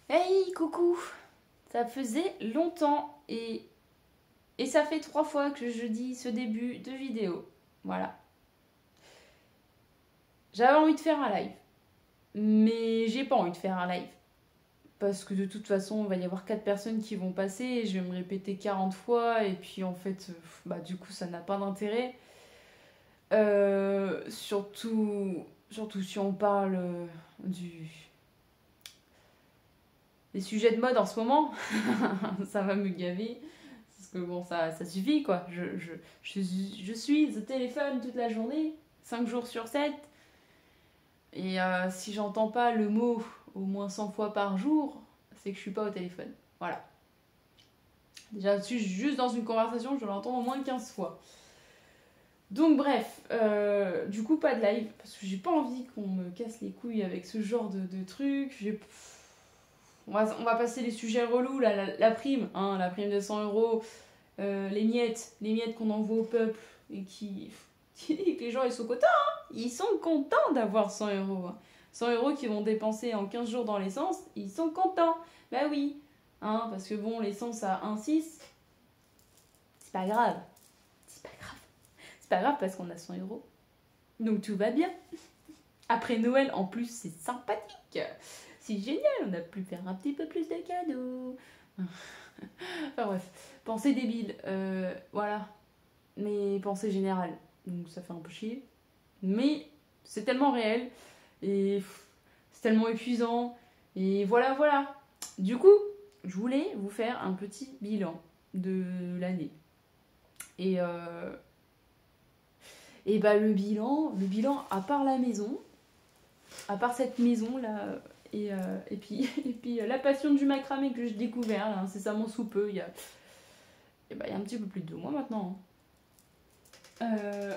Hey, coucou! Ça faisait longtemps et ça fait 3 fois que je dis ce début de vidéo. Voilà. J'avais envie de faire un live, mais j'ai pas envie de faire un live. Parce que de toute façon, il va y avoir 4 personnes qui vont passer et je vais me répéter 40 fois et puis en fait, bah du coup, ça n'a pas d'intérêt. Surtout si on parle du, des sujets de mode en ce moment, ça va me gaver. Parce que bon, ça suffit quoi. Je suis au téléphone toute la journée, 5 jours sur 7. Et si j'entends pas le mot au moins 100 fois par jour, c'est que je suis pas au téléphone. Voilà. Déjà, juste dans une conversation, je l'entends au moins 15 fois. Donc bref, du coup pas de live, parce que j'ai pas envie qu'on me casse les couilles avec ce genre de trucs. On va passer les sujets relous, la prime, hein, la prime de 100 euros, les miettes qu'on envoie au peuple et qui dit que les gens ils sont contents, hein. Ils sont contents d'avoir 100 euros. Hein. 100 euros qu'ils vont dépenser en 15 jours dans l'essence, ils sont contents. Bah oui, hein, parce que bon, l'essence à 1,6, c'est pas grave. C'est pas grave. C'est pas grave parce qu'on a 100 euros. Donc tout va bien. Après Noël, en plus, c'est sympathique. C'est génial, on a pu faire un petit peu plus de cadeaux. Enfin bref, pensée débile, voilà. Mais pensée générale, donc ça fait un peu chier. Mais c'est tellement réel et c'est tellement épuisant. Et voilà, voilà. Du coup, je voulais vous faire un petit bilan de l'année. Et, et bah le bilan, à part la maison, à part cette maison là, et puis la passion du macramé que j'ai découvert là, incessamment sous peu, il y a un petit peu plus de 2 mois maintenant. Hein.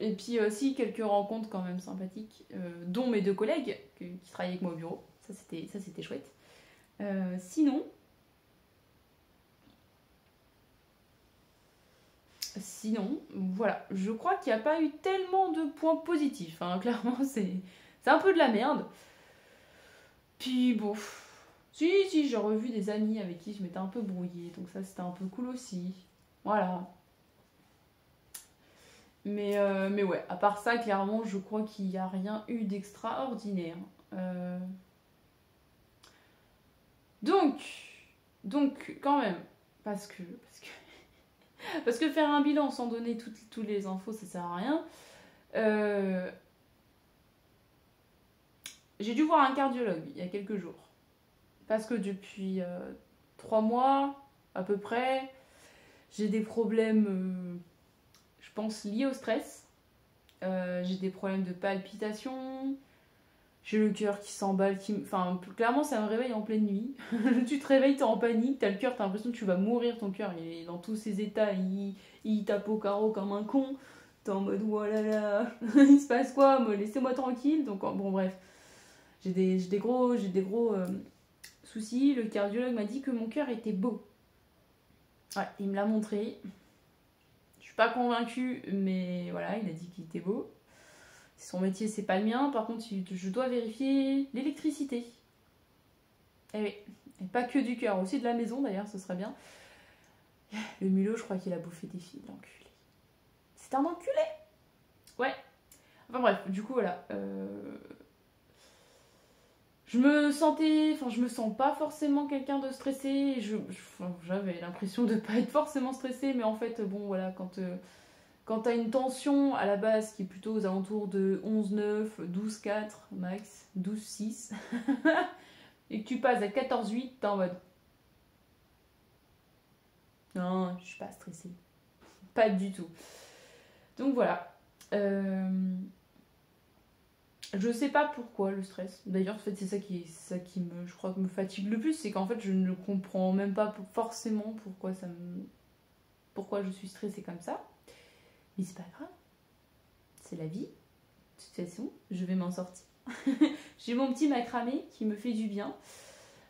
Et puis aussi quelques rencontres quand même sympathiques, dont mes 2 collègues qui travaillent avec moi au bureau. Ça c'était chouette. Sinon, voilà, je crois qu'il n'y a pas eu tellement de points positifs. Hein. Clairement, c'est un peu de la merde. Puis bon, si, j'ai revu des amis avec qui je m'étais un peu brouillée, donc ça c'était un peu cool aussi. Voilà. Mais ouais, à part ça, clairement, je crois qu'il n'y a rien eu d'extraordinaire. Euh, donc, donc, quand même, parce que faire un bilan sans donner toutes les infos, ça sert à rien. Euh, j'ai dû voir un cardiologue il y a quelques jours. Parce que depuis 3 mois, à peu près, j'ai des problèmes, je pense, liés au stress. J'ai des problèmes de palpitation. J'ai le cœur qui s'emballe. Enfin, clairement, ça me réveille en pleine nuit. Tu te réveilles, t'es en panique, t'as le cœur, t'as l'impression que tu vas mourir. Ton cœur, il est dans tous ses états. Il tape au carreau comme un con. T'es en mode, oh là là, il se passe quoi? Laissez-moi tranquille. Donc, bon, bref. J'ai des gros soucis. Le cardiologue m'a dit que mon cœur était beau. Ouais, il me l'a montré. Je suis pas convaincue, mais voilà, il a dit qu'il était beau. Son métier, c'est pas le mien. Par contre, je dois vérifier l'électricité. Eh oui. Et pas que du cœur, aussi de la maison d'ailleurs, ce serait bien. Le mulot, je crois qu'il a bouffé des fils, l'enculé. C'est un enculé. Ouais. Enfin bref, du coup, voilà. Je me sens pas forcément quelqu'un de stressé. J'avais l'impression de pas être forcément stressée, mais en fait, bon, voilà, quand t'as une tension à la base qui est plutôt aux alentours de 11,9, 12,4 max, 12,6, et que tu passes à 14,8, t'es en mode non, je suis pas stressée. Pas du tout. Donc voilà. Je sais pas pourquoi le stress. D'ailleurs, en fait, c'est ça qui je crois, me fatigue le plus, c'est qu'en fait, je ne comprends même pas forcément pourquoi je suis stressée comme ça. Mais c'est pas grave. C'est la vie. De toute façon, je vais m'en sortir. J'ai mon petit macramé qui me fait du bien.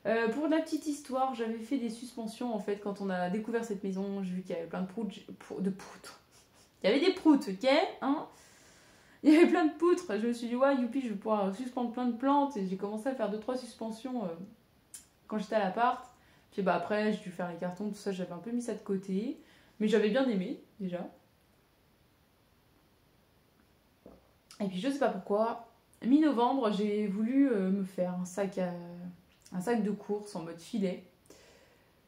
Pour la petite histoire, j'avais fait des suspensions en fait quand on a découvert cette maison. J'ai vu qu'il y avait plein de proutes. Il y avait des proutes, ok, hein. Il y avait plein de poutres. Je me suis dit, ouais, youpi, je vais pouvoir suspendre plein de plantes. Et j'ai commencé à faire 2-3 suspensions quand j'étais à l'appart. Puis bah après, j'ai dû faire les cartons, tout ça, j'avais un peu mis ça de côté. Mais j'avais bien aimé, déjà. Et puis je sais pas pourquoi, mi-novembre, j'ai voulu me faire un sac de course en mode filet.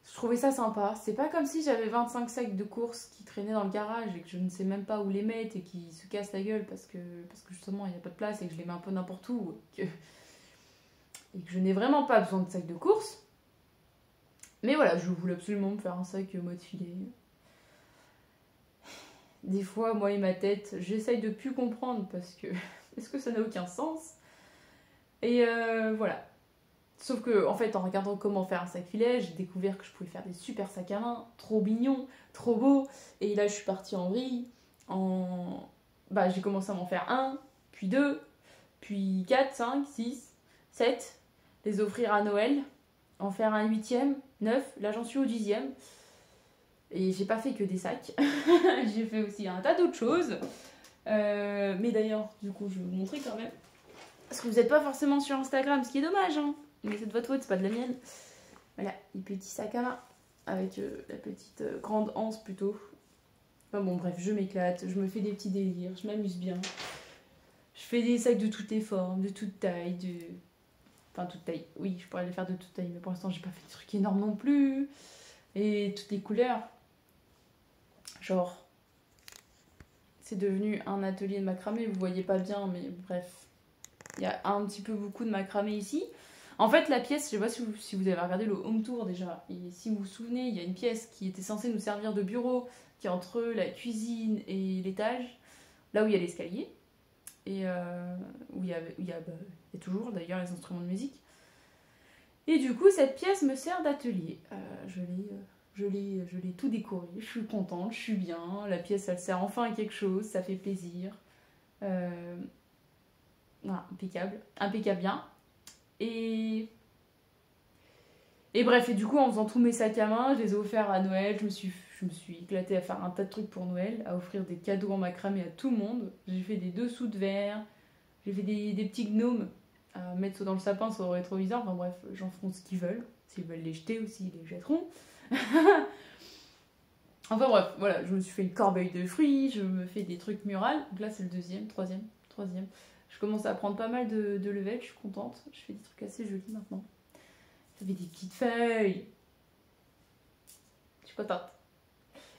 Je trouvais ça sympa. C'est pas comme si j'avais 25 sacs de course qui traînaient dans le garage et que je ne sais même pas où les mettre et qui se cassent la gueule parce que justement il n'y a pas de place et que je les mets un peu n'importe où et que je n'ai vraiment pas besoin de sacs de course. Mais voilà, je voulais absolument me faire un sac mode filet. Des fois, moi et ma tête, j'essaye de plus comprendre parce que ça n'a aucun sens. Et voilà. Sauf que, en fait, en regardant comment faire un sac filet, j'ai découvert que je pouvais faire des super sacs à main, trop mignons, trop beaux. Et là, je suis partie en vrille. Bah, j'ai commencé à m'en faire un, puis deux, puis 4, 5, 6, 7. Les offrir à Noël, en faire un 8e, 9. Là, j'en suis au 10e. Et j'ai pas fait que des sacs. J'ai fait aussi un tas d'autres choses. Mais d'ailleurs, du coup, je vais vous montrer quand même. Parce que vous n'êtes pas forcément sur Instagram, ce qui est dommage, hein. Mais c'est de votre faute, c'est pas de la mienne. Voilà, les petits sacs à main. Avec la petite grande anse plutôt. Enfin bon, bref, je m'éclate. Je me fais des petits délires. Je m'amuse bien. Je fais des sacs de toutes les formes, de toute taille. Enfin, toute taille. Oui, je pourrais les faire de toute taille. Mais pour l'instant, j'ai pas fait de trucs énormes non plus. Et toutes les couleurs. Genre, c'est devenu un atelier de macramé. Vous voyez pas bien, mais bref. Il y a un petit peu beaucoup de macramé ici. En fait, la pièce, je sais pas si vous avez regardé le home tour déjà, et si vous vous souvenez, il y a une pièce qui était censée nous servir de bureau, qui est entre la cuisine et l'étage, là où il y a l'escalier, et où il y a toujours d'ailleurs les instruments de musique. Et du coup, cette pièce me sert d'atelier. Je l'ai tout décoré, je suis contente, je suis bien, la pièce, elle sert enfin à quelque chose, ça fait plaisir. Voilà, impeccable bien. Et bref, et du coup, en faisant tous mes sacs à main, je les ai offerts à Noël. Je me suis éclatée à faire un tas de trucs pour Noël, à offrir des cadeaux en macramé à tout le monde. J'ai fait des dessous de verre, j'ai fait des petits gnomes à mettre dans le sapin sur le rétroviseur. Enfin bref, j'en feront ce qu'ils veulent. S'ils veulent les jeter aussi, ils les jetteront. Enfin bref, voilà, je me suis fait une corbeille de fruits, je me fais des trucs murales. Donc là, c'est le deuxième, troisième. Je commence à prendre pas mal de level, je suis contente. Je fais des trucs assez jolis maintenant. Ça fait des petites feuilles. Je suis contente.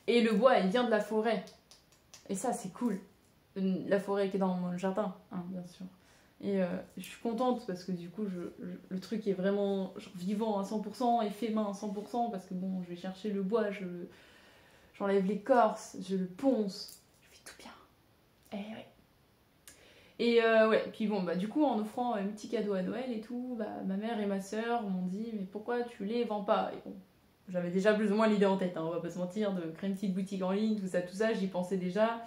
Et le bois, il vient de la forêt. Et ça, c'est cool. La forêt qui est dans mon jardin, hein, bien sûr. Et je suis contente parce que du coup, le truc est vraiment genre, vivant à 100% et fait main à 100% parce que bon, je vais chercher le bois, j'enlève l'écorce, je le ponce, je fais tout bien. Et ouais. Et ouais, puis bon, bah du coup, en offrant un petit cadeau à Noël et tout, bah ma mère et ma soeur m'ont dit, mais pourquoi tu les vends pas? Et bon, j'avais déjà plus ou moins l'idée en tête, hein, on va pas se mentir, de créer une petite boutique en ligne, tout ça, j'y pensais déjà.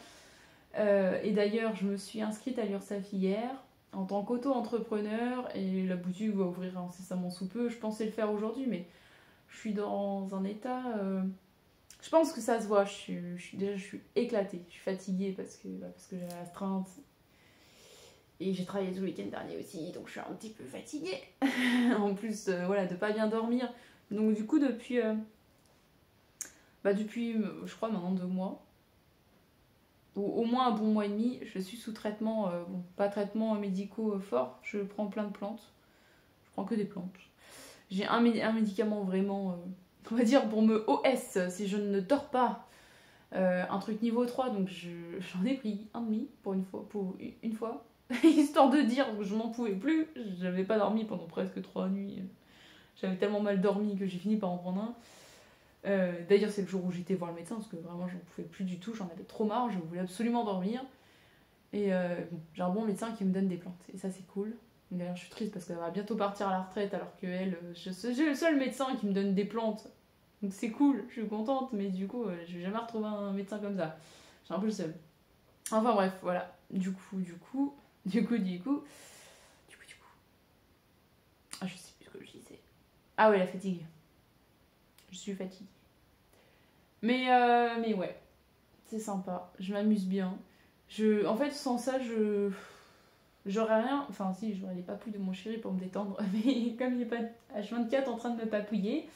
Et d'ailleurs, je me suis inscrite à l'URSSAF hier, en tant qu'auto-entrepreneur, et la boutique va ouvrir incessamment sous peu. Je pensais le faire aujourd'hui, mais je suis dans un état... Je pense que ça se voit, je suis éclatée, je suis fatiguée parce que j'ai l'astreinte. Et j'ai travaillé tout le week-end dernier aussi, donc je suis un petit peu fatiguée. En plus, voilà, de pas bien dormir. Donc du coup, depuis, je crois maintenant 2 mois, ou au moins un bon mois et demi, je suis sous traitement, bon, pas traitement médicaux fort, je prends plein de plantes. Je prends que des plantes. J'ai un médicament vraiment, on va dire, pour me OS, si je ne dors pas. Un truc niveau 3, donc j'en ai pris un demi pour une fois. Histoire de dire que je n'en pouvais plus. J'avais pas dormi pendant presque 3 nuits. J'avais tellement mal dormi que j'ai fini par en prendre un. D'ailleurs, c'est le jour où j'étais voir le médecin parce que vraiment j'en pouvais plus du tout. J'en avais trop marre. Je voulais absolument dormir. Et bon, j'ai un bon médecin qui me donne des plantes. Et ça, c'est cool. D'ailleurs, je suis triste parce qu'elle va bientôt partir à la retraite alors que j'ai le seul médecin qui me donne des plantes. Donc c'est cool, je suis contente. Mais du coup, je vais jamais retrouver un médecin comme ça. J'ai un peu le seul. Enfin bref, voilà. Du coup. Ah, je sais plus ce que je disais. Ah ouais, la fatigue. Je suis fatiguée. Mais ouais, c'est sympa. Je m'amuse bien. En fait, sans ça, j'aurais rien, enfin si, j'aurais les papouilles de mon chéri pour me détendre, mais comme il n'est pas H24 en train de me papouiller,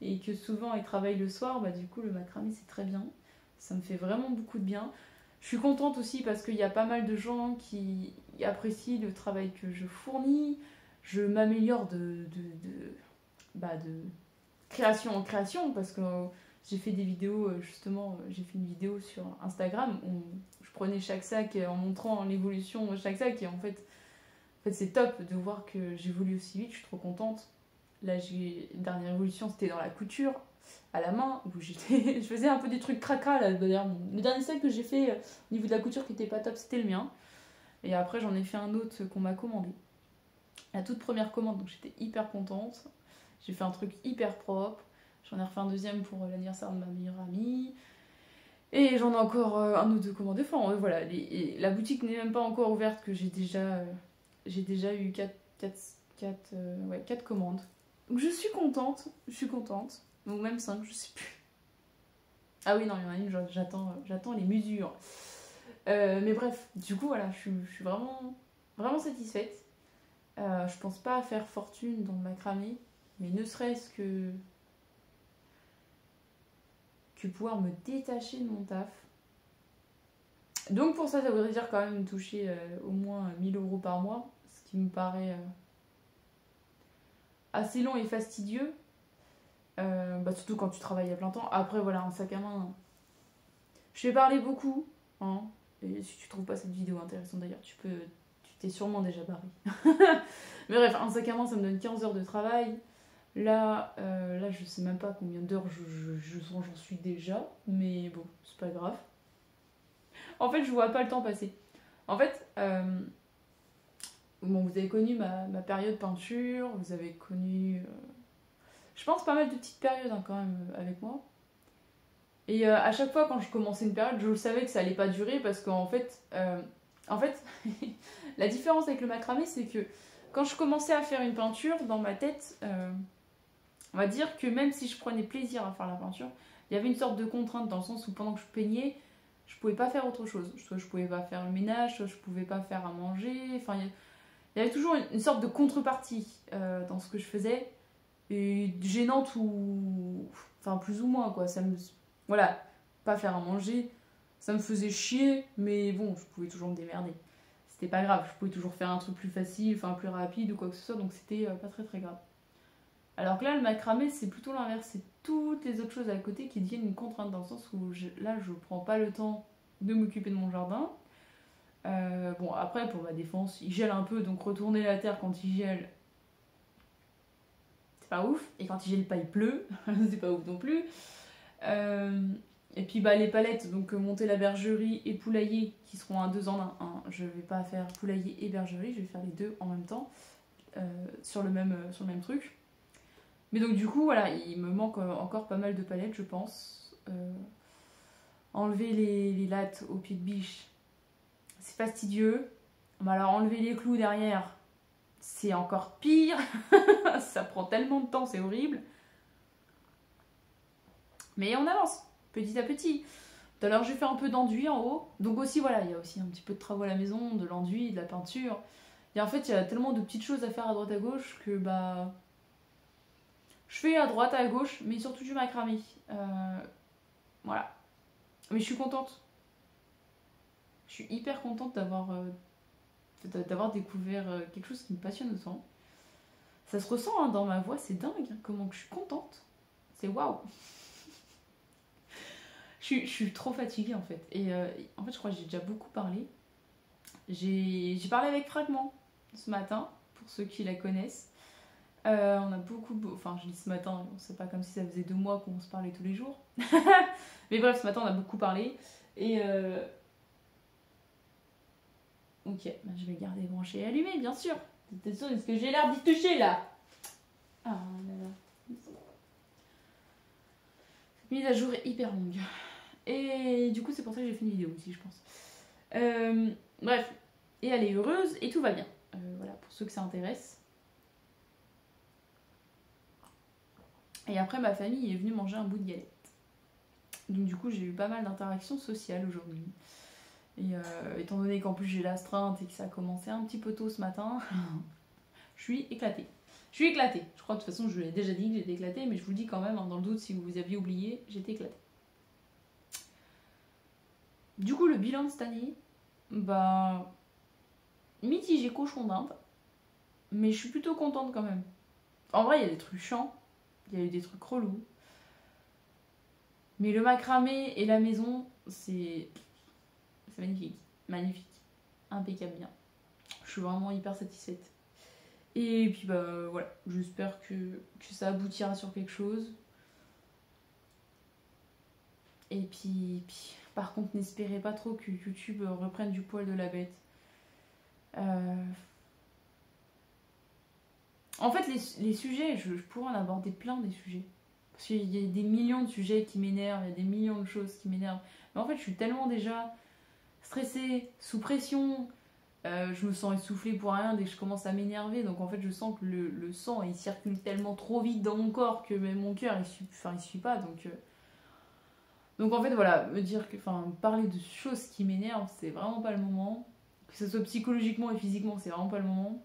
et que souvent il travaille le soir, bah du coup le macramé c'est très bien, ça me fait vraiment beaucoup de bien. Je suis contente aussi parce qu'il y a pas mal de gens qui apprécient le travail que je fournis, je m'améliore de création en création parce que j'ai fait des vidéos, justement, j'ai fait une vidéo sur Instagram où je prenais chaque sac en montrant l'évolution de chaque sac et en fait c'est top de voir que j'évolue aussi vite, je suis trop contente. Là, la dernière évolution, c'était dans la couture, à la main, où je faisais un peu des trucs cracra. Là, d'ailleurs, le dernier sac que j'ai fait au niveau de la couture qui était pas top, c'était le mien. Et après, j'en ai fait un autre qu'on m'a commandé. La toute première commande, donc j'étais hyper contente. J'ai fait un truc hyper propre. J'en ai refait un deuxième pour l'anniversaire de ma meilleure amie. Et j'en ai encore un ou deux commandés. Enfin, voilà, la boutique n'est même pas encore ouverte, que j'ai déjà eu 4 commandes. Donc je suis contente. Ou même 5, je sais plus. Ah oui, non, il y en a une, j'attends les mesures. Mais bref, du coup, voilà, je suis vraiment satisfaite. Je pense pas faire fortune dans le macramé, mais ne serait-ce que pouvoir me détacher de mon taf. Donc pour ça voudrait dire quand même toucher au moins 1 000 € par mois, ce qui me paraît assez long et fastidieux. Surtout quand tu travailles à plein temps. Après voilà, un sac à main. Je vais parler beaucoup, hein, et si tu trouves pas cette vidéo intéressante d'ailleurs, tu t'es sûrement déjà barré. Mais bref, un sac à main ça me donne 15 heures de travail. Là je sais même pas combien d'heures j'en suis déjà, mais bon, c'est pas grave. En fait, je vois pas le temps passer. En fait, bon, vous avez connu ma période peinture, vous avez connu, je pense, pas mal de petites périodes hein, quand même avec moi. Et à chaque fois, quand je commençais une période, je savais que ça allait pas durer parce qu'en fait, la différence avec le macramé, c'est que quand je commençais à faire une peinture, dans ma tête, on va dire que même si je prenais plaisir à faire la peinture, il y avait une sorte de contrainte dans le sens où pendant que je peignais, je pouvais pas faire autre chose. Soit je pouvais pas faire le ménage, soit je pouvais pas faire à manger. Enfin, il y avait toujours une sorte de contrepartie dans ce que je faisais. Et gênante ou... Enfin, plus ou moins, quoi. Voilà, pas faire à manger, ça me faisait chier, mais bon, je pouvais toujours me démerder. C'était pas grave, je pouvais toujours faire un truc plus facile, enfin plus rapide ou quoi que ce soit, donc c'était pas très très grave. Alors que là, le macramé, c'est plutôt l'inverse. C'est toutes les autres choses à côté qui deviennent une contrainte, dans le sens où là, je prends pas le temps de m'occuper de mon jardin. Bon, après, pour ma défense, il gèle un peu, donc retourner la terre quand il gèle, c'est pas ouf. Et quand il gèle pas, il pleut, c'est pas ouf non plus. Et puis les palettes, donc monter la bergerie et poulailler, qui seront un 2 en 1. Je vais pas faire poulailler et bergerie, je vais faire les deux en même temps, sur le même truc. Mais donc du coup, voilà, il me manque encore pas mal de palettes, je pense. Enlever les lattes au pied de biche, c'est fastidieux. Mais alors enlever les clous derrière, c'est encore pire. Ça prend tellement de temps, c'est horrible. Mais on avance, petit à petit. Tout à l'heure, j'ai fait un peu d'enduit en haut. Donc aussi, voilà, il y a aussi un petit peu de travaux à la maison, de l'enduit, de la peinture. Et en fait, il y a tellement de petites choses à faire à droite à gauche que je fais à droite, à gauche, mais surtout du macramé. Voilà. Mais je suis contente. Je suis hyper contente d'avoir découvert quelque chose qui me passionne autant. Ça se ressent hein, dans ma voix, c'est dingue. Hein, comment je suis contente. C'est waouh. Je suis trop fatiguée en fait. Et en fait, je crois que j'ai déjà beaucoup parlé. J'ai parlé avec Fragment ce matin, pour ceux qui la connaissent. On a enfin, je dis ce matin, c'est pas comme si ça faisait 2 mois qu'on se parlait tous les jours. Mais bref, ce matin, on a beaucoup parlé. Et ok, je vais garder branché et allumé, bien sûr. T'es sûr, est-ce que j'ai l'air d'y toucher là? Ah là là. Cette mise à jour est hyper longue. Et du coup, c'est pour ça que j'ai fait une vidéo aussi, je pense. Bref, et elle est heureuse et tout va bien. Voilà, pour ceux que ça intéresse. Et après, ma famille est venue manger un bout de galette. Donc du coup, j'ai eu pas mal d'interactions sociales aujourd'hui. Et étant donné qu'en plus j'ai l'astreinte et que ça a commencé un petit peu tôt ce matin, je suis éclatée. Je suis éclatée. Je crois de toute façon, je vous l'ai déjà dit que j'étais éclatée, mais je vous le dis quand même, hein, dans le doute, si vous aviez oublié, j'étais éclatée. Du coup, le bilan de cette année, bah, mitigé cochon d'Inde, mais je suis plutôt contente quand même. En vrai, il y a des trucs chiants, il y a eu des trucs relous, mais le macramé et la maison, c'est magnifique, magnifique, impeccable bien. Je suis vraiment hyper satisfaite. Et puis bah voilà, j'espère que ça aboutira sur quelque chose. Et puis par contre, n'espérez pas trop que YouTube reprenne du poil de la bête. En fait, les sujets, je pourrais en aborder plein des sujets. Parce qu'il y a des millions de sujets qui m'énervent, il y a des millions de choses qui m'énervent. Mais en fait, je suis tellement déjà stressée, sous pression, je me sens essoufflée pour rien dès que je commence à m'énerver. Donc en fait, je sens que le sang, il circule tellement trop vite dans mon corps que même mon cœur, il suit pas. Donc en fait, voilà, parler de choses qui m'énervent, c'est vraiment pas le moment. Que ce soit psychologiquement et physiquement, c'est vraiment pas le moment.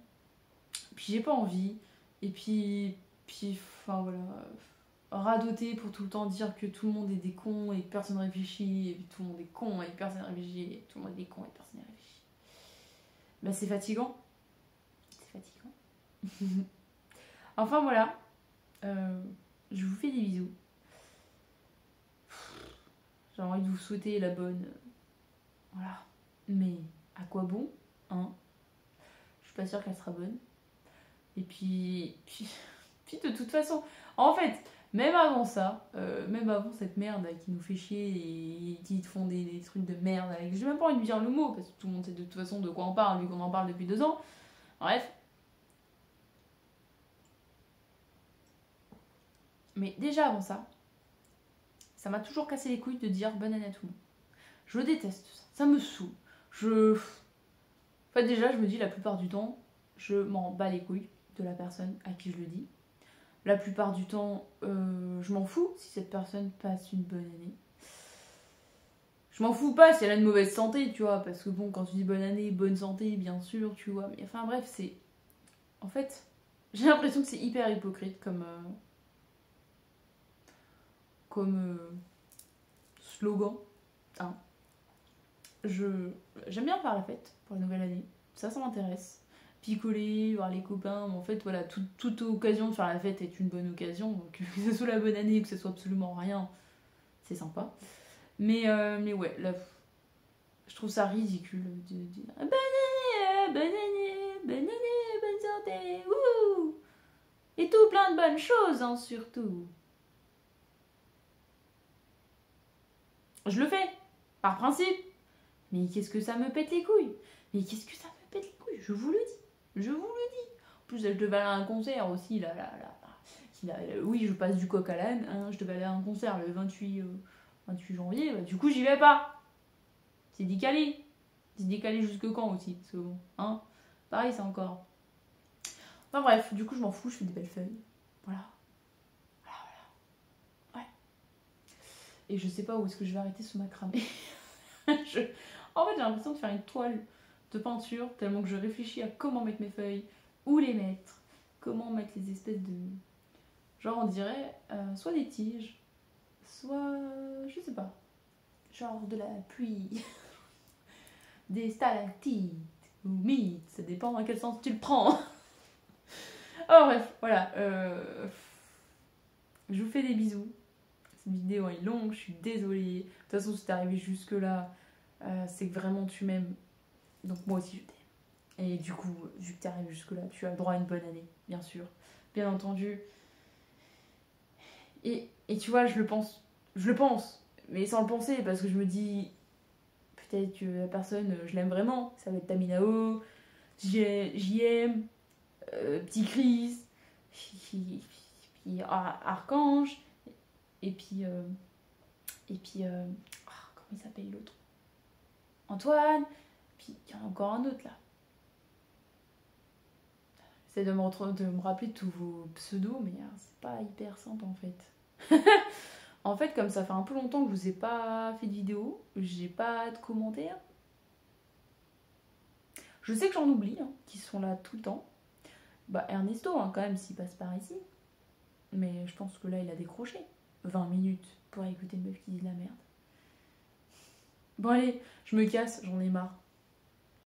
Puis j'ai pas envie. Et puis voilà, radoter pour tout le temps dire que tout le monde est des cons et que personne réfléchit, et puis tout le monde est con et que personne réfléchit, et tout le monde est des cons et que personne réfléchit. Bah c'est fatigant. C'est fatigant. Enfin voilà, je vous fais des bisous. J'ai envie de vous souhaiter la bonne. Voilà. Mais à quoi bon, hein? Je suis pas sûre qu'elle sera bonne. Et puis de toute façon, en fait, même avant ça, même avant cette merde qui nous fait chier et qui te font des trucs de merde avec. J'ai même pas envie de dire le mot parce que tout le monde sait de toute façon de quoi on parle vu qu'on en parle depuis 2 ans. Bref. Mais déjà avant ça m'a toujours cassé les couilles de dire bonne année à tout le monde. Je déteste ça. Ça me saoule. En fait, déjà, je me dis la plupart du temps, je m'en bats les couilles de la personne à qui je le dis. La plupart du temps, je m'en fous si cette personne passe une bonne année. Je m'en fous pas si elle a une mauvaise santé, tu vois, parce que bon, quand tu dis bonne année, bonne santé, bien sûr, tu vois. Mais enfin bref, c'est... En fait, j'ai l'impression que c'est hyper hypocrite comme slogan. Hein. J'aime bien faire la fête pour la nouvelle année. Ça m'intéresse. Picoler, voir les copains. En fait, voilà, toute occasion de faire la fête est une bonne occasion. Donc, que ce soit la bonne année ou que ce soit absolument rien, c'est sympa. Mais ouais, là, je trouve ça ridicule de dire bonne année, bonne année, bonne année, bonne santé, wouh! Et tout plein de bonnes choses, hein, surtout. Je le fais, par principe. Mais qu'est-ce que ça me pète les couilles? Mais qu'est-ce que ça me pète les couilles? Je vous le dis. Je vous le dis. En plus, je devais aller à un concert aussi. Oui, je passe du coq à l'âne. Hein, je devais aller à un concert le 28 janvier. Bah, du coup, j'y vais pas. C'est décalé. C'est décalé jusque quand aussi? Parce que bon, hein, pareil, c'est encore. Enfin bref, du coup, je m'en fous. Je fais des belles feuilles. Voilà. Ouais. Et je sais pas où est-ce que je vais arrêter ce macramé. En fait, j'ai l'impression de faire une toile de peinture tellement que je réfléchis à comment mettre mes feuilles, où les mettre, comment mettre les espèces de... Genre, on dirait soit des tiges, soit... je sais pas. Genre de la pluie. Des stalactites ou mythes, ça dépend dans quel sens tu le prends. Oh bref, voilà. Je vous fais des bisous. Cette vidéo est longue, je suis désolée. De toute façon, si t'es arrivé jusque-là, c'est que vraiment tu m'aimes. Donc moi aussi je t'aime. Et du coup, vu que t'es arrivé jusque-là, tu as le droit à une bonne année, bien sûr. Bien entendu. Et tu vois, je le pense, mais sans le penser, parce que je me dis, peut-être que la personne, je l'aime vraiment. Ça va être Taminao, JM, Petit Chris, puis Archange, et puis comment il s'appelle l'autre? Antoine, puis il y en a encore un autre là. J'essaie de me rappeler tous vos pseudos, mais c'est pas hyper simple en fait. En fait, comme ça fait un peu longtemps que je vous ai pas fait de vidéo, j'ai pas de commentaires, Je sais que j'en oublie, hein, qui sont là tout le temps. Bah Ernesto, hein, quand même, s'il passe par ici. Mais je pense que là, il a décroché. 20 minutes pour écouter une meuf qui dit de la merde. Bon allez, je me casse, j'en ai marre.